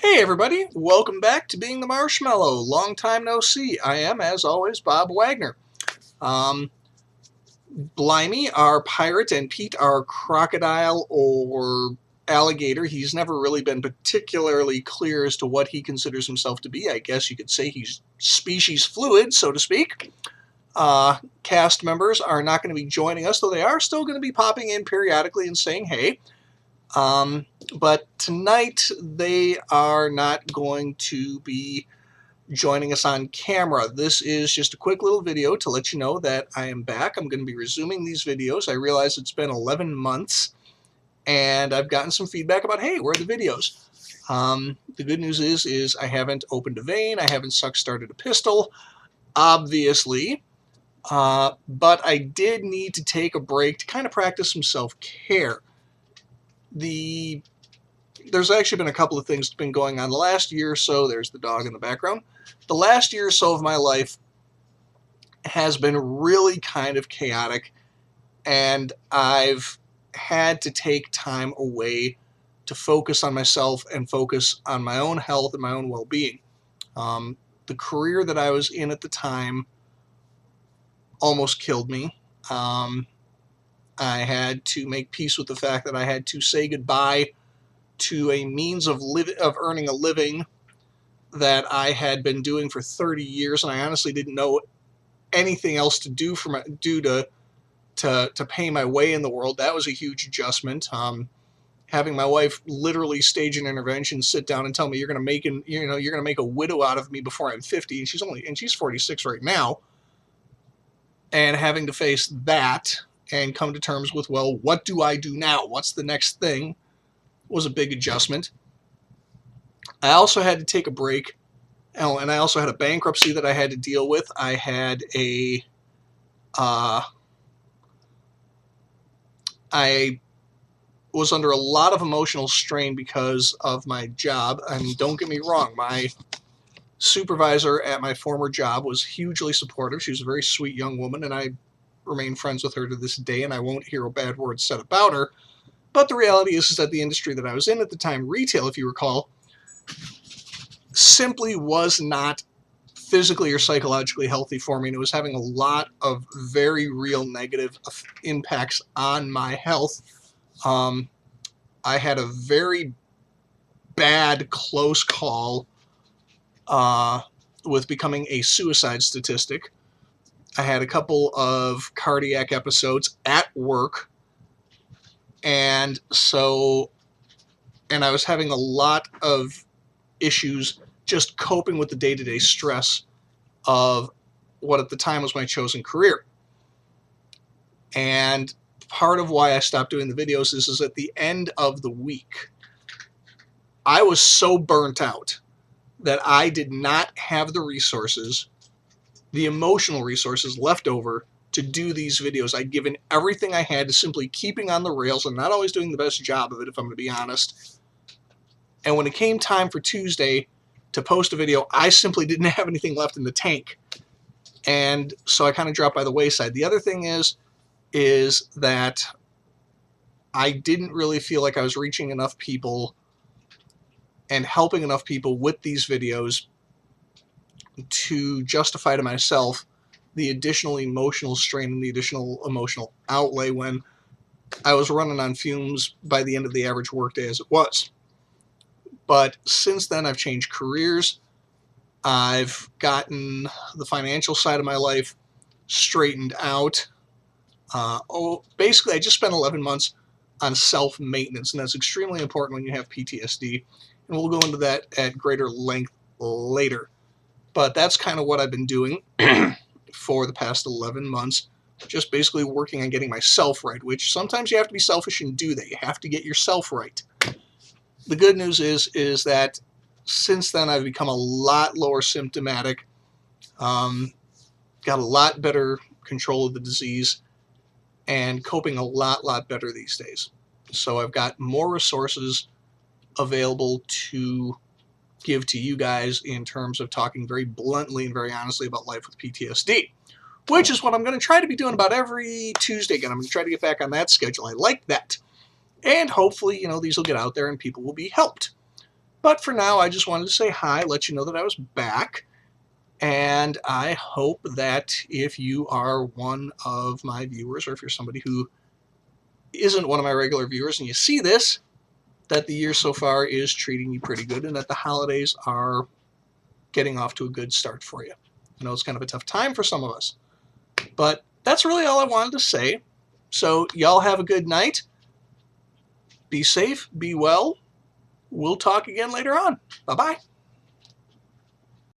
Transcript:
Hey everybody, welcome back to Being the Marshmallow. Long time no see. I am, as always, Bob Wagner. Blimey, our pirate, and Pete, our crocodile or alligator. He's never really been particularly clear as to what he considers himself to be. I guess you could say he's species fluid, so to speak. Cast members are not going to be joining us, though they are still going to be popping in periodically and saying hey. But tonight they are not going to be joining us on camera. This is just a quick little video to let you know that I am back. I'm going to be resuming these videos. I realize it's been 11 months and I've gotten some feedback about, hey, where are the videos? The good news is I haven't opened a vein. I haven't started a pistol, obviously. But I did need to take a break to kind of practice some self-care. There's actually been a couple of things been going on the last year or so. There's the dog in the background. The last year or so of my life has been really kind of chaotic, and I've had to take time away to focus on myself and focus on my own health and my own well-being. The career that I was in at the time almost killed me. I had to make peace with the fact that I had to say goodbye to a means of earning a living that I had been doing for 30 years, and I honestly didn't know anything else to do to pay my way in the world. That was a huge adjustment. Having my wife literally stage an intervention, sit down, and tell me you're going to make a widow out of me before I'm 50, and she's 46 right now, and having to face that and come to terms with, well, what do I do now? What's the next thing? Was a big adjustment. I also had to take a break, and I also had a bankruptcy that I had to deal with. I had I was under a lot of emotional strain because of my job. I mean, don't get me wrong, my supervisor at my former job was hugely supportive. She was a very sweet young woman, and I remain friends with her to this day, and I won't hear a bad word said about her. But the reality is that the industry that I was in at the time, retail, if you recall, simply was not physically or psychologically healthy for me, and it was having a lot of very real negative impacts on my health. I had a very bad close call with becoming a suicide statistic. I had a couple of cardiac episodes at work, and I was having a lot of issues just coping with the day-to-day stress of what at the time was my chosen career. And part of why I stopped doing the videos is at the end of the week, I was so burnt out that I did not have the resources, the emotional resources left over to do these videos. I'd given everything I had to simply keeping on the rails and not always doing the best job of it, if I'm going to be honest. And when it came time for Tuesday to post a video, I simply didn't have anything left in the tank. And so I kind of dropped by the wayside. The other thing is that I didn't really feel like I was reaching enough people and helping enough people with these videos to justify to myself the additional emotional strain and the additional emotional outlay when I was running on fumes by the end of the average workday as it was. But since then, I've changed careers. I've gotten the financial side of my life straightened out. Basically, I just spent 11 months on self-maintenance, and that's extremely important when you have PTSD. And we'll go into that at greater length later. But that's kind of what I've been doing for the past 11 months, just basically working on getting myself right, which sometimes you have to be selfish and do that. You have to get yourself right. The good news is that since then I've become a lot lower symptomatic, got a lot better control of the disease, and coping a lot better these days. So I've got more resources available to give to you guys in terms of talking very bluntly and very honestly about life with PTSD, which is what I'm going to try to be doing about every Tuesday again. I'm going to try to get back on that schedule. I like that. And hopefully, these will get out there and people will be helped. But for now, I just wanted to say hi, let you know that I was back. And I hope that if you are one of my viewers, or if you're somebody who isn't one of my regular viewers and you see this, that the year so far is treating you pretty good and that the holidays are getting off to a good start for you. I know it's kind of a tough time for some of us, but that's really all I wanted to say. So y'all have a good night. Be safe, be well. We'll talk again later on. Bye-bye.